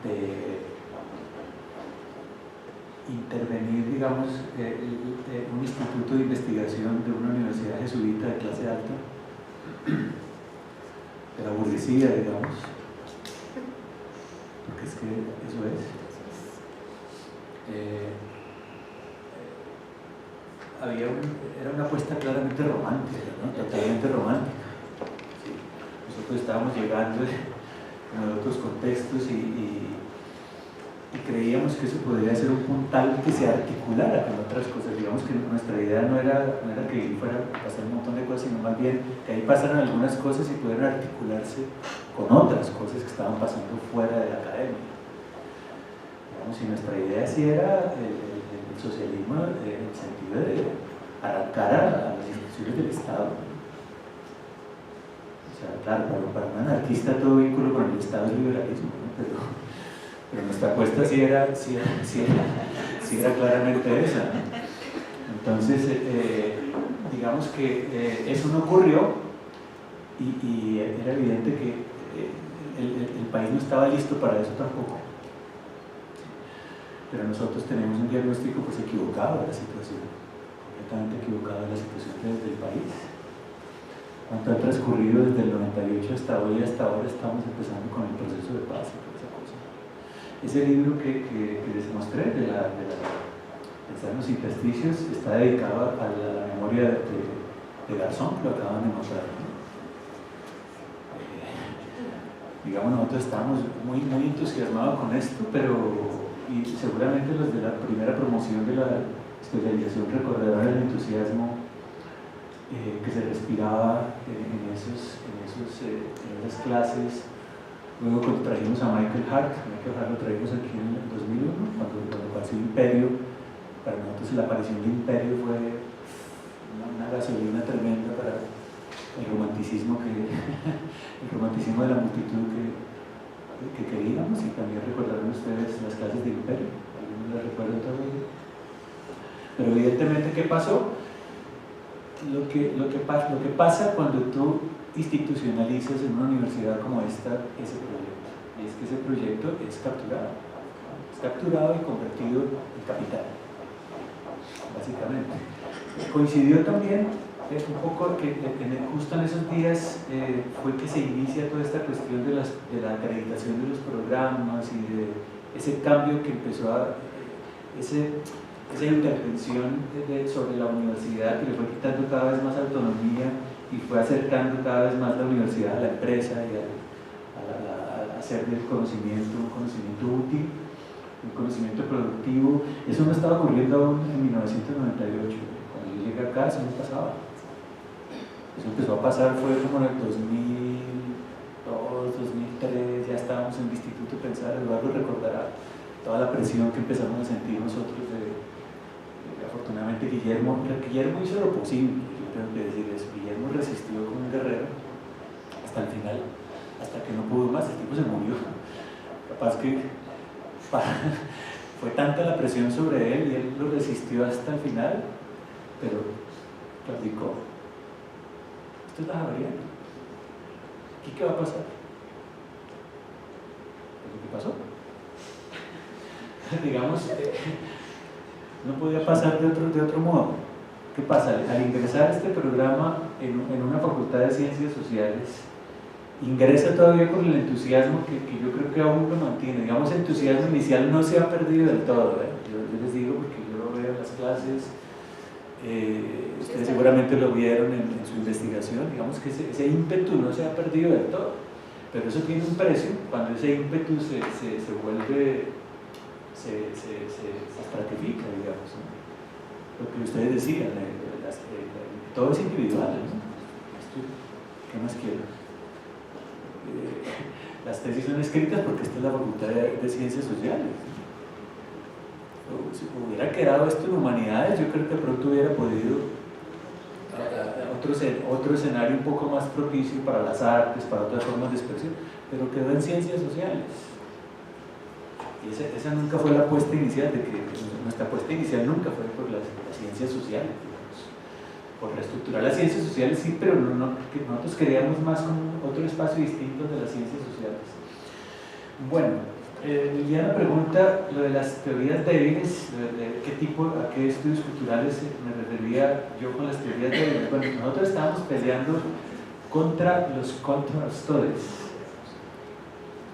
de intervenir, digamos, un instituto de investigación de una universidad jesuita de clase alta, de la burguesía, digamos, porque es que eso es. Era una apuesta claramente romántica, ¿no? Totalmente romántica. Sí. Nosotros estábamos llegando en otros contextos y creíamos que eso podría ser un puntal que se articulara con otras cosas. Digamos que nuestra idea no era que ahí fuera a pasar un montón de cosas, sino más bien que ahí pasaran algunas cosas y pudieran articularse con otras cosas que estaban pasando fuera de la academia. Digamos, y nuestra idea sí era el socialismo en el sentido de arrancar a las instituciones del Estado. O sea, claro, para un anarquista todo vínculo con el Estado es liberalismo, ¿no? Pero nuestra apuesta sí era claramente esa, ¿no? Entonces, digamos que eso no ocurrió y era evidente que el país no estaba listo para eso tampoco. Pero nosotros tenemos un diagnóstico pues equivocado de la situación, completamente equivocado de la situación del país. Cuánto ha transcurrido desde el 98 hasta hoy, hasta ahora estamos empezando con el proceso de paz y toda esa cosa. Ese libro que les mostré de Pensar en los intersticios está dedicado a la memoria de Garzón, que lo acaban de mostrar, ¿no? Digamos, nosotros estábamos muy entusiasmados con esto, y seguramente los de la primera promoción de la especialización recordarán el entusiasmo que se respiraba en esas clases. Luego cuando trajimos a Michael Hart lo trajimos aquí en el 2001, cuando apareció Imperio. Para nosotros la aparición de Imperio fue una gasolina tremenda para el romanticismo de la multitud que queríamos, y también recordaron ustedes las clases de Imperio, algunos las recuerdan todavía. Pero evidentemente, ¿qué pasó? Lo que pasa cuando tú institucionalizas en una universidad como esta ese proyecto, y es que ese proyecto es capturado y convertido en capital, básicamente. Coincidió también un poco que justo en esos días fue que se inicia toda esta cuestión de la acreditación de los programas y de ese cambio que empezó esa intervención sobre la universidad, que le fue quitando cada vez más autonomía y fue acercando cada vez más la universidad a la empresa y a hacer del conocimiento un conocimiento útil, un conocimiento productivo. Eso no estaba ocurriendo aún en 1998. Cuando yo llegué acá, eso no pasaba. Eso empezó a pasar, fue como en el 2002, 2003, ya estábamos en el Instituto Pensar. Eduardo recordará toda la presión que empezamos a sentir nosotros. Afortunadamente Guillermo hizo lo posible, yo tengo que decir eso. Guillermo resistió como un guerrero hasta el final, hasta que no pudo más. El tipo se murió. Capaz que fue tanta la presión sobre él y él lo resistió hasta el final, pero claudicó. Esto es la Javeriana. ¿Aquí qué va a pasar? ¿Qué pasó? Digamos, no podía pasar de otro modo. ¿Qué pasa? Al ingresar a este programa en una facultad de ciencias sociales, ingresa todavía con el entusiasmo que yo creo que aún lo mantiene. Digamos, el entusiasmo inicial no se ha perdido del todo. Yo les digo porque yo lo veo en las clases, ustedes seguramente lo vieron en su investigación. Digamos que ese ímpetu no se ha perdido del todo, pero eso tiene un precio. Cuando ese ímpetu se vuelve, se estratifica, digamos, ¿no? Lo que ustedes decían, todo es individual, ¿no? ¿Qué más quiero? Las tesis son escritas porque esta es la Facultad de Ciencias Sociales. Si hubiera quedado esto en Humanidades, yo creo que pronto hubiera podido otro escenario un poco más propicio para las artes, para otras formas de expresión, pero quedó en Ciencias Sociales. Y esa nunca fue la apuesta inicial, nuestra apuesta inicial nunca fue por las ciencias sociales, digamos. Por reestructurar las ciencias sociales sí, pero nosotros queríamos más como otro espacio distinto de las ciencias sociales. Bueno, Liliana pregunta lo de las teorías débiles, de qué tipo, a qué estudios culturales me refería yo con las teorías débiles. Bueno, nosotros estábamos peleando contra los cultural studies.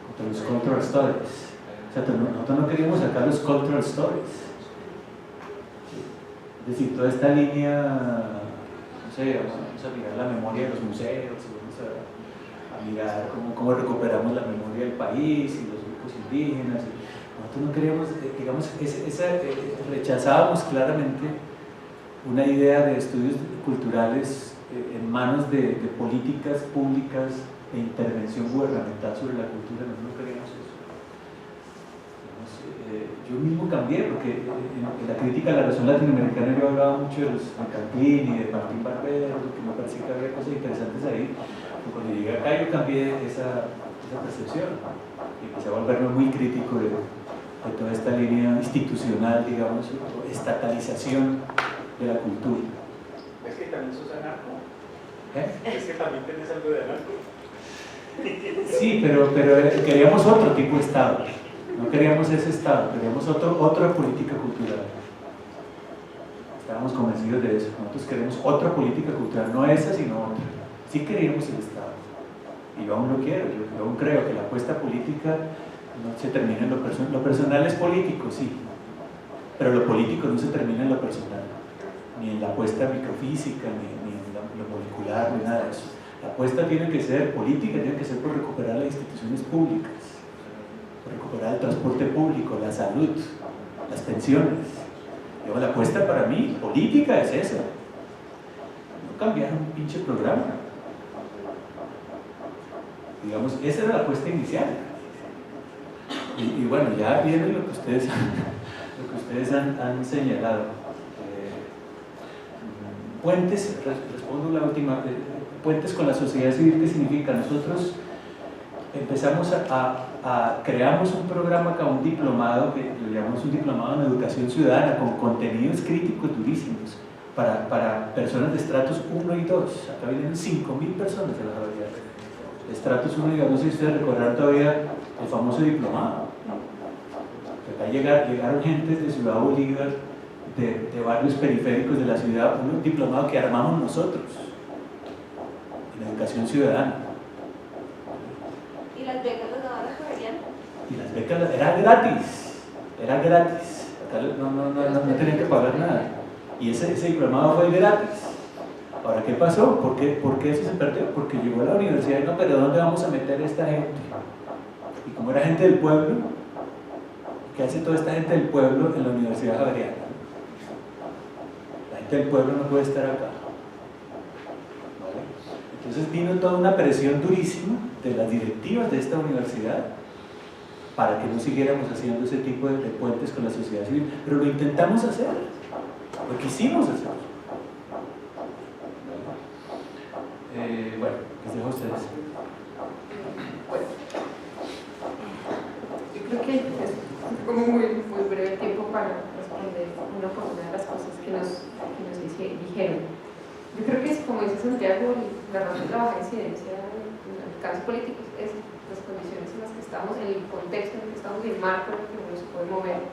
O sea, nosotros no queríamos sacar los cultural stories. Es decir, toda esta línea, no sé, vamos a mirar la memoria de los museos, vamos a mirar cómo recuperamos la memoria del país y los grupos indígenas. Nosotros no queríamos, digamos, rechazábamos claramente una idea de estudios culturales en manos de políticas públicas de intervención gubernamental sobre la cultura. Nosotros no queríamos eso. Yo mismo cambié, porque en la crítica a la razón latinoamericana yo hablaba mucho de los Campín y de Martín Barbero, que me parecía que había cosas interesantes ahí. Y cuando llegué acá yo cambié esa percepción y empecé a volverme muy crítico de toda esta línea institucional, digamos, o estatalización de la cultura. ¿Es que también sos anarco? ¿Es que también tenés algo de anarco? Sí, pero queríamos otro tipo de Estado. No queríamos ese Estado, queríamos otra política cultural. Estábamos convencidos de eso. Nosotros queremos otra política cultural, no esa, sino otra. Sí queríamos el Estado. Y yo aún lo quiero. Yo aún creo que la apuesta política no se termina en lo personal. Lo personal es político, sí. Pero lo político no se termina en lo personal. Ni en la apuesta microfísica, ni en lo molecular, ni nada de eso. La apuesta tiene que ser política, tiene que ser por recuperar las instituciones públicas, por recuperar el transporte público, la salud, las pensiones. Digo, la apuesta para mí, política, es esa. No cambiar un pinche programa. Digamos, esa era la apuesta inicial. Y bueno, ya viene lo que ustedes han señalado. Puentes, respondo la última. Puentes con la sociedad civil, ¿qué significa? Nosotros empezamos creamos un programa acá, un diplomado, que lo llamamos un diplomado en educación ciudadana, con contenidos críticos durísimos, para personas de estratos 1 y 2. Acá vienen 5.000 personas de la Javeriana. Estratos 1 y 2, no sé si ustedes recordarán todavía el famoso diplomado. Acá llegaron gentes de Ciudad Bolívar, de barrios periféricos de la ciudad, un diplomado que armamos nosotros en educación ciudadana. ¿Y las becas las daban las javerianas? Y las becas eran gratis, acá no tenían que pagar nada. Y ese diplomado fue gratis. Ahora, ¿qué pasó? ¿Por qué eso se perdió? Porque llegó a la universidad y no, pero ¿dónde vamos a meter a esta gente? Y como era gente del pueblo, ¿qué hace toda esta gente del pueblo en la Universidad Javeriana? La gente del pueblo no puede estar acá. ¿Vale? Entonces vino toda una presión durísima de las directivas de esta universidad para que no siguiéramos haciendo ese tipo de puentes con la sociedad civil, pero lo intentamos hacer, lo quisimos hacer. Bueno, les dejo a ustedes. Bueno, yo creo que es como muy breve tiempo para responder una por una de las cosas que nos dijeron. Yo creo que es como dice Santiago, la razón de trabajar incidencia en casos políticos es las condiciones en las que estamos, en el contexto en el que estamos y el marco en el que uno se puede mover,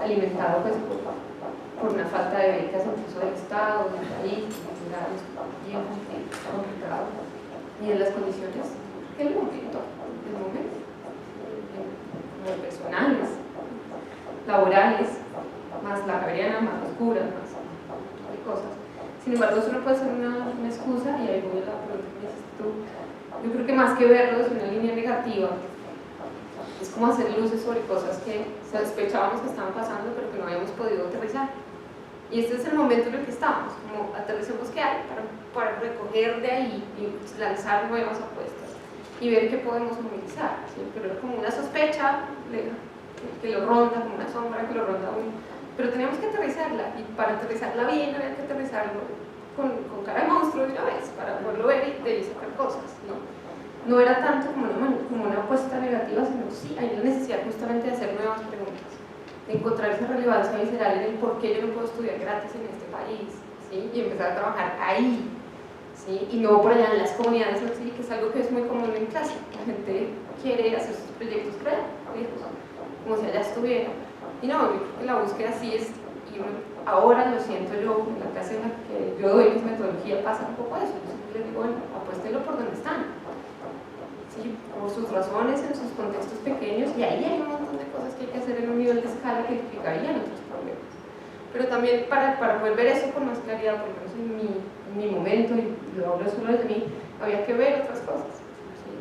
alimentado pues por una falta de becas incluso del Estado, del país, bien complicado, y en las condiciones del momento, personales, laborales, más la javeriana, más oscuras, más de cosas. Sin embargo, eso no puede ser una excusa, y ahí voy a la pregunta que me hiciste tú. Yo creo que más que verlo desde una línea negativa, es como hacer luces sobre cosas que sospechábamos que estaban pasando, pero que no habíamos podido aterrizar. Y este es el momento en el que estamos, como aterricemos qué hay para recoger de ahí y lanzar nuevas apuestas y ver qué podemos movilizar, ¿sí? Pero era como una sospecha que lo ronda, como una sombra que lo ronda uno, pero teníamos que aterrizarla, y para aterrizarla bien había que aterrizarlo con cara de monstruo de una vez, para poderlo ver y de ahí sacar cosas, ¿no? No era tanto como una apuesta negativa, sino sí hay la necesidad justamente de hacer nuevas preguntas, de encontrar esa relevancia visceral en el por qué yo no puedo estudiar gratis en este país, ¿sí? Y empezar a trabajar ahí, ¿sí? Y no por allá en las comunidades, ¿sí? Que es algo que es muy común en clase. La gente quiere hacer sus proyectos por allá, como si allá estuviera. Y no, yo creo que la búsqueda sí es, y ahora lo siento yo, en la clase en la que yo doy mis metodología pasa un poco eso. Yo siempre les digo, bueno, apuéstenlo por donde están, ¿sí? Por sus razones, en sus contextos pequeños, y ahí hay un montón de cosas que hay que hacer en un nivel de escala que implicarían otros problemas. Pero también para poder ver eso con más claridad, por lo menos en mi momento, y lo hablo solo desde mí, había que ver otras cosas, ¿sí?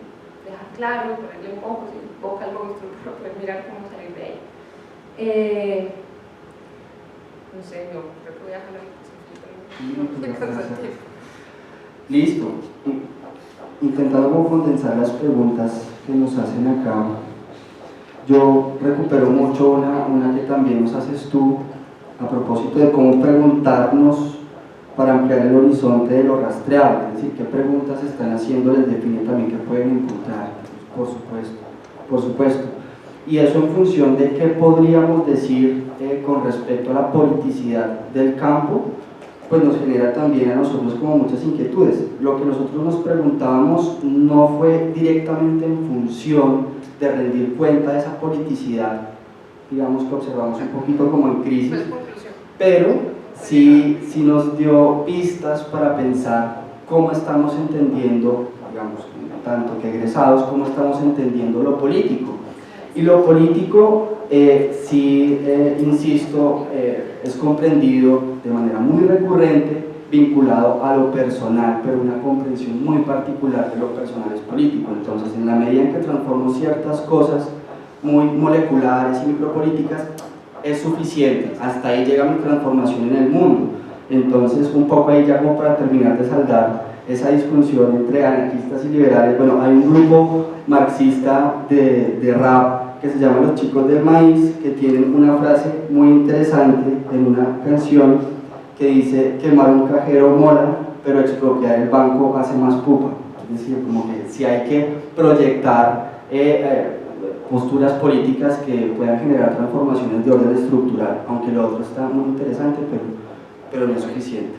Dejar claro, ponerle un poco, ¿sí? Boca al monstruo, para poder mirar cómo salir de ahí. No sé, no, creo que voy a dejarlo ahí. Listo. Intentando condensar las preguntas que nos hacen acá, yo recupero mucho una que también nos haces tú a propósito de cómo preguntarnos para ampliar el horizonte de lo rastreable, es decir, qué preguntas están haciendo, les define también qué pueden imputar, por supuesto. Y eso en función de qué podríamos decir con respecto a la politicidad del campo, pues nos genera también a nosotros como muchas inquietudes. Lo que nosotros nos preguntábamos no fue directamente en función de rendir cuenta de esa politicidad, digamos que observamos un poquito como en crisis, pero sí nos dio pistas para pensar cómo estamos entendiendo, digamos, tanto que egresados, cómo estamos entendiendo lo político. Y lo político, insisto, es comprendido de manera muy recurrente, vinculado a lo personal, pero una comprensión muy particular de lo personal es político. Entonces, en la medida en que transformo ciertas cosas muy moleculares y micropolíticas, es suficiente, hasta ahí llega mi transformación en el mundo. Entonces, un poco ahí ya como para terminar de saldar esa discusión entre anarquistas y liberales, bueno, hay un grupo marxista de rap que se llama Los Chicos del Maíz, que tienen una frase muy interesante en una canción que dice: quemar un cajero mola, pero expropiar el banco hace más pupa. Es decir, como que si hay que proyectar posturas políticas que puedan generar transformaciones de orden estructural, aunque lo otro está muy interesante, pero no es suficiente.